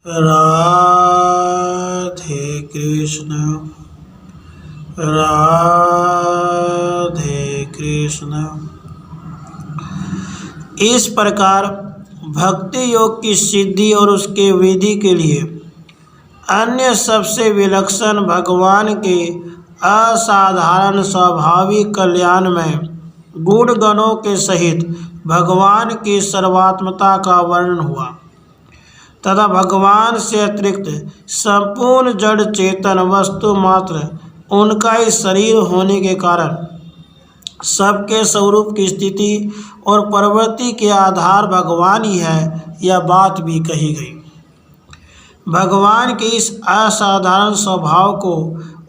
राधे कृष्ण राधे कृष्ण। इस प्रकार भक्ति योग की सिद्धि और उसके विधि के लिए अन्य सबसे विलक्षण भगवान के असाधारण स्वाभाविक कल्याण में गुण गणों के सहित भगवान की सर्वात्मता का वर्णन हुआ तथा भगवान से अतिरिक्त संपूर्ण जड़ चेतन वस्तु मात्र उनका ही शरीर होने के कारण सबके स्वरूप की स्थिति और प्रवृत्ति के आधार भगवान ही है, यह बात भी कही गई। भगवान के इस असाधारण स्वभाव को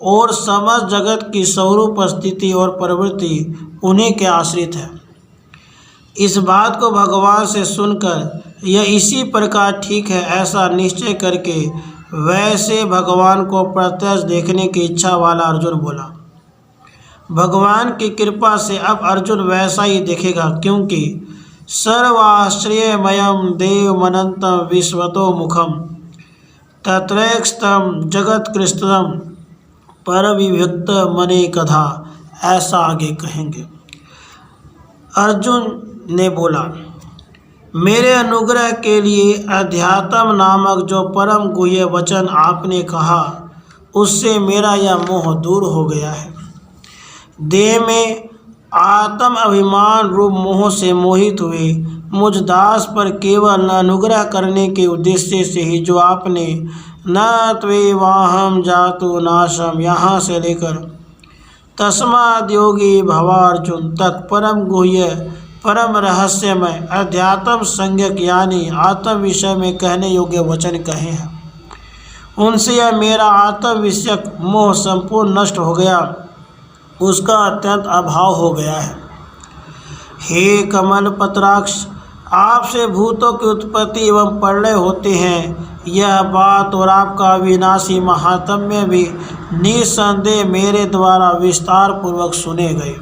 और समस्त जगत की स्वरूप स्थिति और प्रवृत्ति उन्हीं के आश्रित है। इस बात को भगवान से सुनकर यह इसी प्रकार ठीक है ऐसा निश्चय करके वैसे भगवान को प्रत्यक्ष देखने की इच्छा वाला अर्जुन बोला। भगवान की कृपा से अब अर्जुन वैसा ही देखेगा, क्योंकि सर्वाश्रयमयम देवमनंतम विश्वतो मुखम तत्रैक्षतम जगत्कृष्णम परविभक्त मने कथा, ऐसा आगे कहेंगे। अर्जुन ने बोला, मेरे अनुग्रह के लिए अध्यात्म नामक जो परम गुह्य वचन आपने कहा उससे मेरा यह मोह दूर हो गया है। देह में आत्म अभिमान रूप मोह से मोहित हुए मुझ दास पर केवल अनुग्रह करने के उद्देश्य से ही जो आपने न त्वेवाहम जातु नाशम यहाँ से लेकर तस्माद्योगी भवार्जुन तक परम गुह्य परम रहस्यमय अध्यात्म संज्ञक यानी आत्म विषय में कहने योग्य वचन कहे हैं, उनसे यह मेरा आत्म विषयक मोह संपूर्ण नष्ट हो गया, उसका अत्यंत अभाव हो गया है। हे कमल पत्राक्ष, आपसे भूतों की उत्पत्ति एवं प्रलय होते हैं यह बात और आपका विनाशी महात्म्य भी निसंदेह मेरे द्वारा विस्तार पूर्वक सुने गए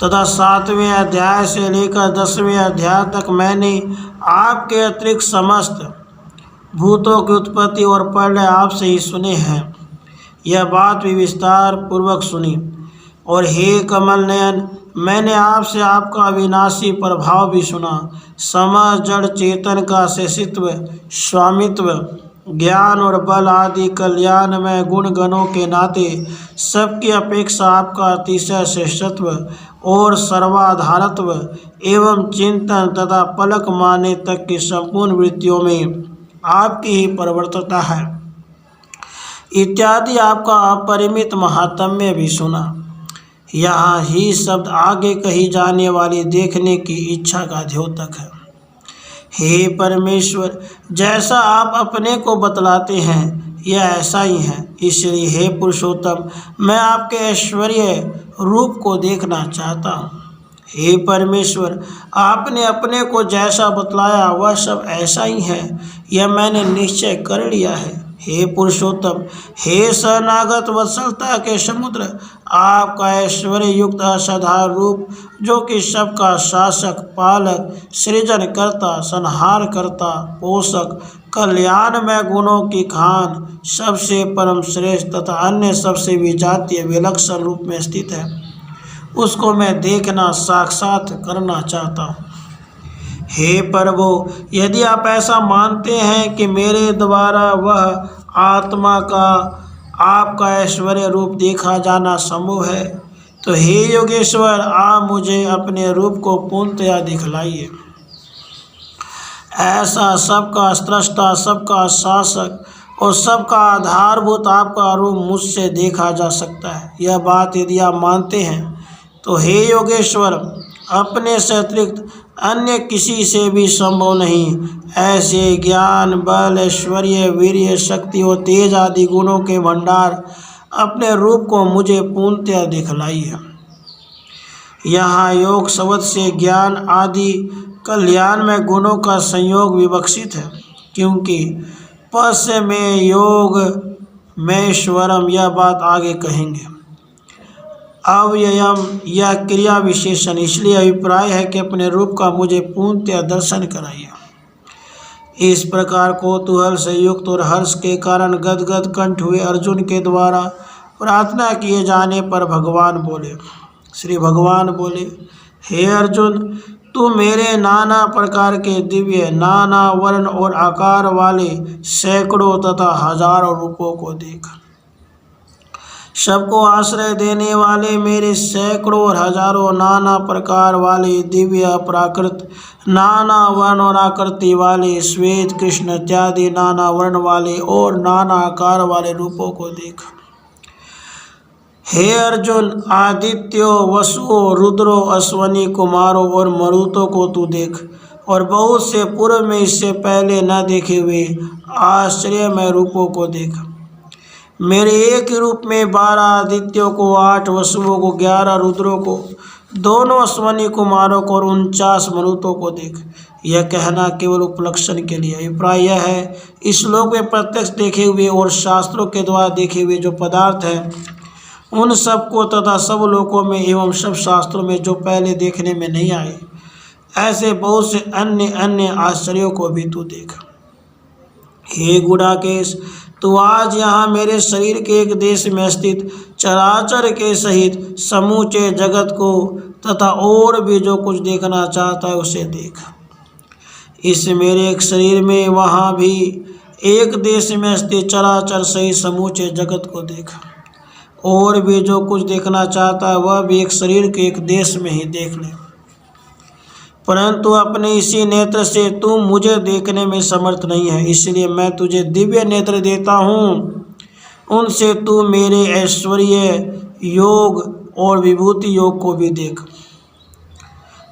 तथा 7वें अध्याय से लेकर 10वें अध्याय तक मैंने आपके अतिरिक्त समस्त भूतों की उत्पत्ति और प्रलय आपसे ही सुने हैं, यह बात भी विस्तार पूर्वक सुनी। और हे कमल नयन, मैंने आपसे आपका विनाशी प्रभाव भी सुना। समस्त जड़ चेतन का शेषित्व स्वामित्व ज्ञान और बल आदि कल्याण में गुण गणों के नाते सबकी अपेक्षा आपका अतिशय श्रेष्ठत्व और सर्वाधारत्व एवं चिंतन तथा पलक मारने तक की संपूर्ण वृत्तियों में आपकी ही प्रवर्तता है इत्यादि आपका अपरिमित महात्म्य भी सुना। यहाँ ही शब्द आगे कही जाने वाली देखने की इच्छा का द्योतक है। हे परमेश्वर, जैसा आप अपने को बतलाते हैं यह ऐसा ही है, इसलिए हे पुरुषोत्तम, मैं आपके ऐश्वर्य रूप को देखना चाहता हूँ। हे परमेश्वर, आपने अपने को जैसा बतलाया वह सब ऐसा ही है, यह मैंने निश्चय कर लिया है। हे पुरुषोत्तम, हे शरणागत वत्सलता के समुद्र, आपका ऐश्वर्य युक्त असाधारण रूप जो कि सबका शासक पालक सृजन करता संहार करता पोषक कल्याण में गुणों की खान सबसे परम श्रेष्ठ तथा अन्य सबसे विजातीय विलक्षण रूप में स्थित है, उसको मैं देखना साक्षात करना चाहता हूँ। हे प्रभु, यदि आप ऐसा मानते हैं कि मेरे द्वारा वह आत्मा का आपका ऐश्वर्य रूप देखा जाना संभव है तो हे योगेश्वर, आप मुझे अपने रूप को पूर्णतया दिखलाइए। ऐसा सबका स्रष्टा सबका शासक और सबका आधारभूत आपका रूप मुझसे देखा जा सकता है। यह बात यदि आप मानते हैं तो हे योगेश्वर, अपने से अतिरिक्त अन्य किसी से भी संभव नहीं ऐसे ज्ञान बल ऐश्वर्य वीर्य शक्ति और तेज आदि गुणों के भंडार अपने रूप को मुझे पूर्णतया दिखलाइए। यहाँ योग शब्द से ज्ञान आदि कल्याण में गुणों का संयोग विवक्षित है, क्योंकि पश्य में योग में ईश्वरम यह बात आगे कहेंगे। अव्ययम यह क्रिया विशेषण, इसलिए अभिप्राय है कि अपने रूप का मुझे पूर्णतया दर्शन कराइए। इस प्रकार कौतूहल से युक्त और हर्ष के कारण गदगद कंठ हुए अर्जुन के द्वारा प्रार्थना किए जाने पर भगवान बोले, श्री भगवान बोले, हे अर्जुन, तू मेरे नाना प्रकार के दिव्य नाना वर्ण और आकार वाले सैकड़ों तथा हजारों रूपों को देख। सबको आश्रय देने वाले मेरे सैकड़ों और हजारों नाना प्रकार वाले दिव्य प्राकृत नाना वर्ण और आकृति वाले श्वेत कृष्ण इत्यादि नाना वर्ण वाले और नाना आकार वाले रूपों को देख। हे अर्जुन, आदित्यों, वसुओं, रुद्रों, अश्वनी कुमारों और मरुतों को तू देख और बहुत से पूर्व में इससे पहले न देखे हुए आश्चर्यमय रूपों को देख। मेरे एक ही रूप में 12 आदित्यों को, 8 वसुओं को, 11 रुद्रों को, दोनों अश्वनी कुमारों को और 49 मरुतों को देख। यह कहना केवल उपलक्षण के लिए। अभिप्राय यह है, इस श्लोक में प्रत्यक्ष देखे हुए और शास्त्रों के द्वारा देखे हुए जो पदार्थ हैं उन सबको तथा सब लोकों में एवं सब शास्त्रों में जो पहले देखने में नहीं आए ऐसे बहुत से अन्य अन्य आश्चर्यों को भी तू देख। हे गुडाकेश, तो आज यहाँ मेरे शरीर के एक देश में स्थित चराचर के सहित समूचे जगत को तथा और भी जो कुछ देखना चाहता है उसे देख। इस मेरे एक शरीर में वहाँ भी एक देश में स्थित चराचर सहित समूचे जगत को देख। और भी जो कुछ देखना चाहता है वह भी एक शरीर के एक देश में ही देख ले, परंतु अपने इसी नेत्र से तू मुझे देखने में समर्थ नहीं है, इसलिए मैं तुझे दिव्य नेत्र देता हूँ। उनसे तू मेरे ऐश्वर्य योग और विभूति योग को भी देख।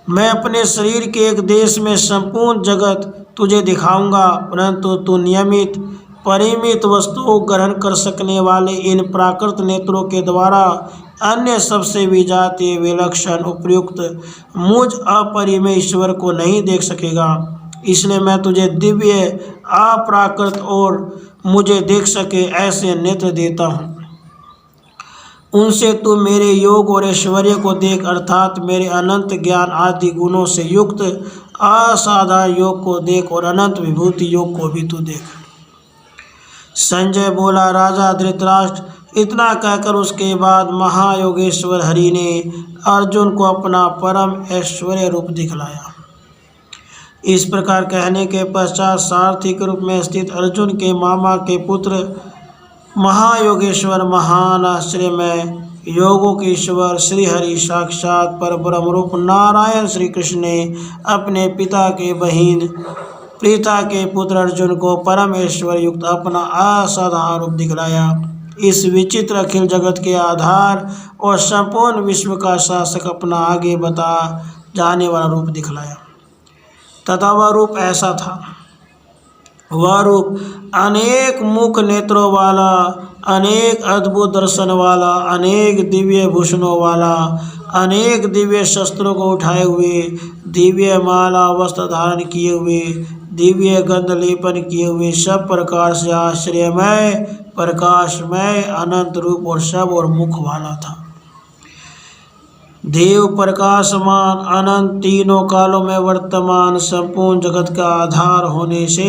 मैं अपने शरीर के एक देश में संपूर्ण जगत तुझे दिखाऊंगा, परंतु तू नियमित परिमित वस्तुओं ग्रहण कर सकने वाले इन प्राकृत नेत्रों के द्वारा अन्य सबसे विजातीय विलक्षण उपयुक्त मुझ अपरिमेय ईश्वर को नहीं देख सकेगा। इसलिए मैं तुझे दिव्य अप्राकृत और मुझे देख सके ऐसे नेत्र देता हूँ। उनसे तू मेरे योग और ऐश्वर्य को देख, अर्थात मेरे अनंत ज्ञान आदि गुणों से युक्त असाधारण योग को देख और अनंत विभूति योग को भी तू देख। संजय बोला, राजा धृतराष्ट्र। इतना कहकर उसके बाद महायोगेश्वर हरि ने अर्जुन को अपना परम ऐश्वर्य रूप दिखलाया। इस प्रकार कहने के पश्चात सारथी के रूप में स्थित अर्जुन के मामा के पुत्र महायोगेश्वर महान आश्चर्यमय योगों के ईश्वर श्री हरि साक्षात पर ब्रह्म रूप नारायण श्री कृष्ण ने अपने पिता के बहिन प्रीता के पुत्र अर्जुन को परम ऐश्वर्य युक्त अपना असाधारण रूप दिखलाया। इस विचित्र अखिल जगत के आधार और संपूर्ण विश्व का शासक अपना आगे बता जाने वाला रूप दिखलाया तथा वह रूप ऐसा था। वह रूप अनेक मुख नेत्रों वाला, अनेक अद्भुत दर्शन वाला, अनेक दिव्य भूषणों वाला, अनेक दिव्य शस्त्रों को उठाए हुए, दिव्य माला वस्त्र धारण किए हुए, दिव्य गंध लेपन किए हुए, सब प्रकार से आश्चर्यमय प्रकाशमय अनंत रूप और सब और मुख वाला था। देव प्रकाशमान अनंत तीनों कालों में वर्तमान संपूर्ण जगत का आधार होने से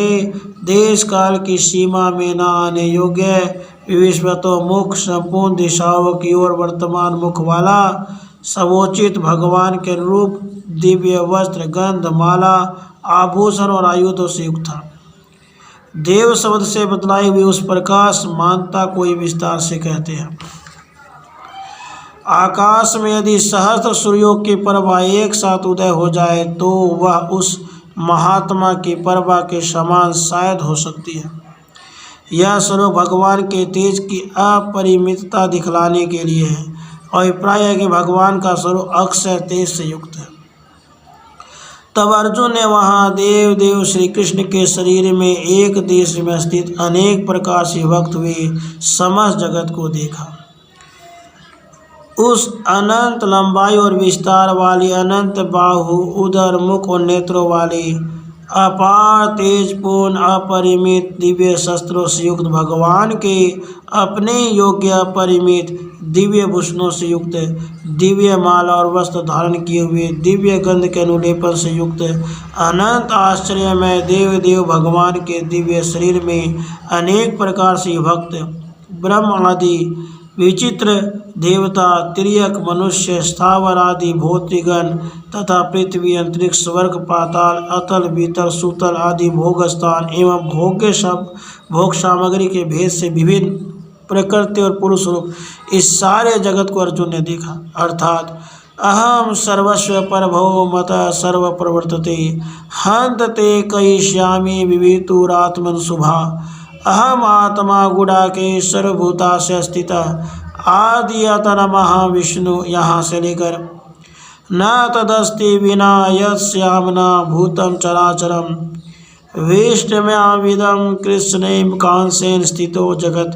देश काल की सीमा में न आने योग्य विश्वतो मुख संपूर्ण दिशाओं की ओर वर्तमान मुख वाला सवोचित भगवान के रूप दिव्य वस्त्र गंध माला आभूषण और आयुधों से युक्त था। देव शब्द से बतलाई हुई उस प्रकाश मानता कोई विस्तार से कहते हैं। आकाश में यदि सहस्त्र सूर्यों की प्रभा एक साथ उदय हो जाए तो वह उस महात्मा की प्रभा के समान शायद हो सकती है। यह स्वरूप भगवान के तेज की अपरिमितता दिखलाने के लिए है और अभिप्राय है कि भगवान का स्वरूप अक्षय तेज से युक्त है। तब अर्जुन ने वहाँ देव श्री कृष्ण के शरीर में एक देश में स्थित अनेक प्रकार से भक्त हुए समस्त जगत को देखा। उस अनंत लंबाई और विस्तार वाली, अनंत बाहु, उदर, मुख और नेत्रों वाली, अपार तेजपूर्ण अपरिमित दिव्य शस्त्रों से युक्त भगवान के अपने योग्य अपरिमित दिव्य भूषणों से युक्त दिव्य माला और वस्त्र धारण किए हुए दिव्य गंध के अनुलेपन से युक्त अनंत आश्चर्यमय देव भगवान के दिव्य शरीर में अनेक प्रकार से भक्त ब्रह्म आदि विचित्र देवता तिर्यक मनुष्य स्थावर आदि भौतिकगण तथा पृथ्वी अंतरिक्ष स्वर्ग पाताल अतल बीतल सूतल आदि भोग स्थान एवं भोग सामग्री के भेद से विभिन्न प्रकृति और पुरुष रूप इस सारे जगत को अर्जुन ने देखा। अर्थात अहम सर्वस्व परभो मत सर्व प्रवर्तते हंत ते कयिष्यामि विवितुरात्मन शुभा अहम आत्मा गुडाके सर्वभूता से स्थित आदि अतन महाविष्णु यहाँ से लेकर न तदस्ति विना यस्याम्ना भूतम चराचरम वेष्टम्याविदम कृष्ण कांसेन स्थितो जगत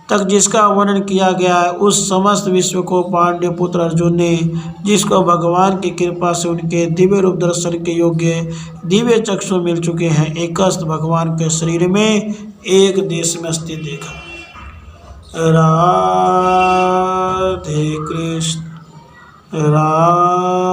तक जिसका वर्णन किया गया है, उस समस्त विश्व को पांड्य पुत्र अर्जुन ने, जिसको भगवान की कृपा से उनके दिव्य रूप दर्शन के योग्य दिव्य चक्षु मिल चुके हैं, एकस्त भगवान के शरीर में एक देश में स्थित देखा। राधे कृष्ण राधे